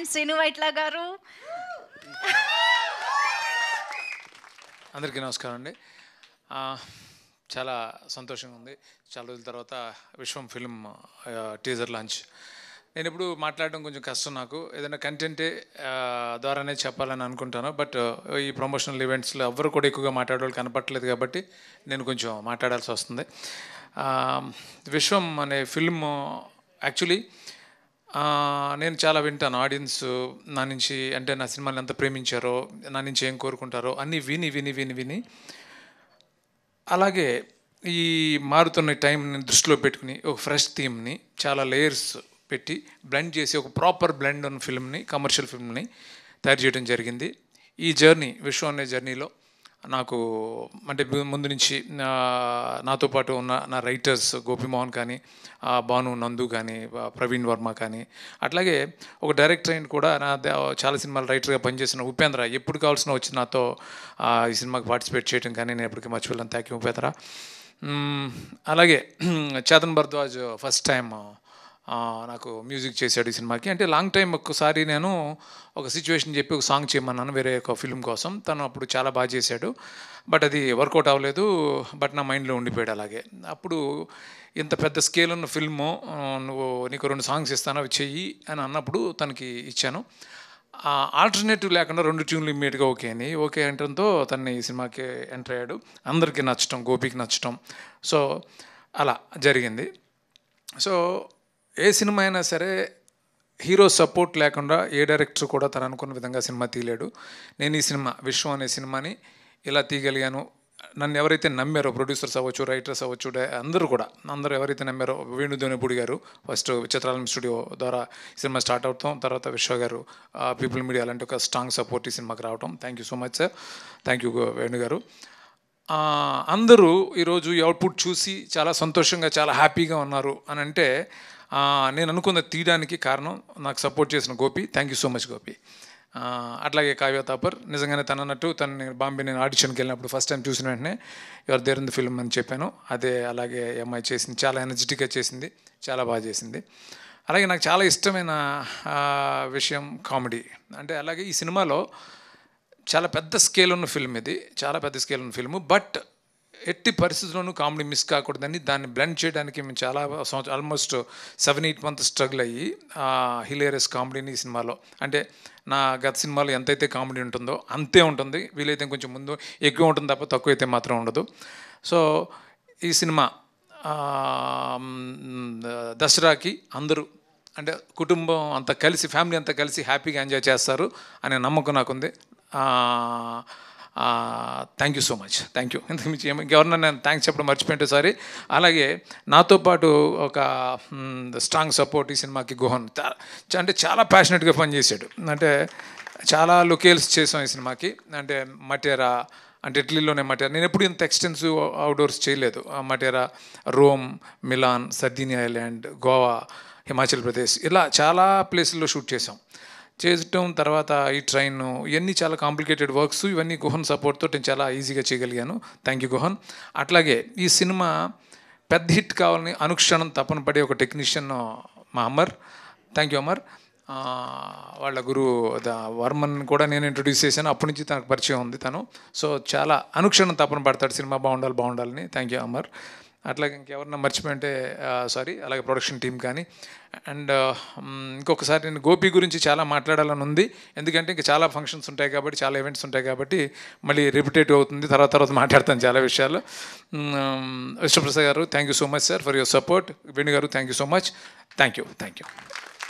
And Srinu Vaitla గారు. అందరికీ నమస్కారం అండి. చాలా సంతోషంగా ఉంది. చాలా రోజుల తర్వాత విశ్వం ఫిల్మ్ టీజర్ లాంచ్. నేను ఇప్పుడు మాట్లాడడం కొంచెం కష్టం, నాకు ఏదైనా కంటెంటే ద్వారానే చెప్పాలని అనుకుంటాను. బట్ ఈ ప్రమోషనల్ ఈవెంట్స్లో ఎవరు కూడా ఎక్కువగా మాట్లాడేవాళ్ళు కనపట్లేదు కాబట్టి నేను కొంచెం మాట్లాడాల్సి వస్తుంది. విశ్వం అనే ఫిల్మ్ యాక్చువల్లీ నేను చాలా వింటాను. ఆడియన్స్ నా నుంచి, అంటే నా సినిమాని ఎంత ప్రేమించారో, నా నుంచి ఏం కోరుకుంటారో అన్నీ విని విని విని విని అలాగే ఈ మారుతున్న టైంని దృష్టిలో పెట్టుకుని ఒక ఫ్రెష్ థీమ్ని చాలా లేయర్స్ పెట్టి బ్లెండ్ చేసి ఒక ప్రాపర్ బ్లెండ్ ఉన్న ఫిల్మ్ని, కమర్షియల్ ఫిల్మ్ని తయారు చేయడం జరిగింది. ఈ జర్నీ, విశ్వం అనే జర్నీలో నాకు అంటే ముందు నుంచి నాతో పాటు ఉన్న నా రైటర్స్ గోపిమోహన్ కానీ, భాను నందు కానీ, ప్రవీణ్ వర్మ కానీ, అట్లాగే ఒక డైరెక్టర్ అయిన కూడా నా చాలా సినిమాలు రైటర్గా పనిచేసిన ఉపేంద్ర ఎప్పుడు కావాల్సిన వచ్చి నాతో ఈ సినిమాకి పార్టిసిపేట్ చేయడం కానీ నేను ఎప్పటికీ మర్చిపోలేను. Thank you Upendra. అలాగే చేతన్ భరద్వాజ్ ఫస్ట్ టైం నాకు మ్యూజిక్ చేశాడు ఈ సినిమాకి. అంటే లాంగ్ టైం ఒక్కసారి నేను ఒక సిచ్యువేషన్ చెప్పి ఒక సాంగ్ చేయమన్నాను వేరే ఒక ఫిల్మ్ కోసం. తను అప్పుడు చాలా బాగా చేశాడు, బట్ అది వర్కౌట్ అవ్వలేదు. బట్ నా మైండ్లో ఉండిపోయాడు అలాగే. అప్పుడు ఇంత పెద్ద స్కేల్ ఉన్న ఫిల్ము, నీకు 2 సాంగ్స్ ఇస్తాను అవి చెయ్యి అని అన్నప్పుడు తనకి ఇచ్చాను. ఆల్టర్నేటివ్ లేకుండా 2 ట్యూన్లు ఇమ్మీడియట్గా ఓకే అని, ఓకే అంటంతో తనని ఈ సినిమాకి ఎంటర్ అయ్యాడు. అందరికీ నచ్చటం, గోపికి నచ్చటం, సో అలా జరిగింది. సో ఏ సినిమా అయినా సరే హీరో సపోర్ట్ లేకుండా ఏ డైరెక్టర్ కూడా తను అనుకున్న విధంగా సినిమా తీయలేడు. నేను ఈ సినిమా విశ్వం అనే సినిమాని ఇలా తీయగలిగాను. నన్ను ఎవరైతే నమ్మారో, ప్రొడ్యూసర్స్ అవ్వచ్చు, రైటర్స్ అవ్వచ్చు, అందరూ ఎవరైతే నమ్మారో, వేణుదోనిపూడి గారు ఫస్ట్ చిత్రాలం స్టూడియో ద్వారా సినిమా స్టార్ట్ అవుతాం, తర్వాత విశ్వ గారు, పీపుల్ మీడియా లాంటి ఒక స్ట్రాంగ్ సపోర్ట్ ఈ సినిమాకి రావటం. Thank you so much sir. Thank you Venu గారు. అందరూ ఈరోజు ఈ అవుట్పుట్ చూసి చాలా సంతోషంగా, చాలా హ్యాపీగా ఉన్నారు అని అంటే నేను అనుకున్న తీయడానికి కారణం నాకు సపోర్ట్ చేసిన Gopi. Thank you so much Gopi. అట్లాగే కావ్య తాపర్, నిజంగానే తను అన్నట్టు బాంబే నేను ఆడిషన్కి వెళ్ళినప్పుడు ఫస్ట్ టైం చూసిన వెంటనే ఎవరు దేర్ ఇన్ ది ఫిల్మ్ అని చెప్పాను. అదే అలాగే అమ్మాయి చేసింది, చాలా ఎనర్జెటిక్గా చేసింది, చాలా బాగా చేసింది. అలాగే నాకు చాలా ఇష్టమైన విషయం కామెడీ. అంటే అలాగే ఈ సినిమాలో చాలా పెద్ద స్కేల్ ఉన్న ఫిల్మ్, ఇది చాలా పెద్ద స్కేల్ ఉన్న ఫిల్ము. బట్ ఎట్టి పరిస్థితుల్లోనూ కామెడీ మిస్ కాకూడదని దాన్ని బ్లెండ్ చేయడానికి మేము చాలా ఆల్మోస్ట్ 7-8 మంత్స్ స్ట్రగుల్ అయ్యి హిలేరియస్ కామెడీని ఈ సినిమాలో, అంటే నా గత సినిమాలో ఎంతైతే కామెడీ ఉంటుందో అంతే ఉంటుంది, వీలైతే కొంచెం ముందు ఎక్కువ ఉంటుంది తప్ప తక్కువ అయితే మాత్రం ఉండదు. సో ఈ సినిమా దసరాకి అందరూ, అంటే కుటుంబం అంతా కలిసి, ఫ్యామిలీ అంతా కలిసి హ్యాపీగా ఎంజాయ్ చేస్తారు అనే నమ్మకం నాకుంది. Thank you so much. Thank you. ఇంతకుమించి ఎవరన్నా నేను థ్యాంక్స్ చెప్పడం మర్చిపోయింటే సారీ. అలాగే నాతో పాటు ఒక స్ట్రాంగ్ సపోర్ట్ ఈ సినిమాకి గుహన్, అంటే చాలా ప్యాషనెట్గా పనిచేశాడు. అంటే చాలా లొకేల్స్ చేసాం ఈ సినిమాకి. అంటే మటేరా, అంటే ఇటలీలోనే మటేరా, నేను ఎప్పుడు ఇంత ఎక్స్టెన్సివ్ అవుట్డోర్స్ చేయలేదు. Matera, Rome, Milan, Sardinia island, Goa, Himachal Pradesh, ఇలా చాలా ప్లేసుల్లో షూట్ చేసాం. చేయటం తర్వాత ఈ ట్రైన్, ఇవన్నీ చాలా కాంప్లికేటెడ్ వర్క్స్, ఇవన్నీ గుహన్ సపోర్ట్తో నేను చాలా ఈజీగా చేయగలిగాను. Thank you Guhan. అట్లాగే ఈ సినిమా పెద్ద హిట్ కావాలని అనుక్షణం తపన పడే ఒక టెక్నీషియన్ మా అమర్. Thank you Amar. వాళ్ళ గురువు వర్మన్ కూడా నేను ఇంట్రొడ్యూస్ చేశాను, అప్పటి నుంచి తనకు పరిచయం ఉంది తను. సో చాలా అనుక్షణం తపన పడతాడు సినిమా బాగుండాలని. Thank you Amar. అట్లాగే ఇంకెవరన్నా మర్చిపోయింటే సారీ. అలాగే ప్రొడక్షన్ టీం కానీ. అండ్ ఇంకొకసారి నేను గోపి గురించి చాలా మాట్లాడాలని ఉంది, ఎందుకంటే ఇంకా చాలా ఫంక్షన్స్ ఉంటాయి కాబట్టి, చాలా ఈవెంట్స్ ఉంటాయి కాబట్టి మళ్ళీ రిపిటేటివ్ అవుతుంది. తర్వాత మాట్లాడతాను చాలా విషయాలు. Vishnuprasad garu, thank you so much sir for your support. Venu garu, thank you so much. Thank you.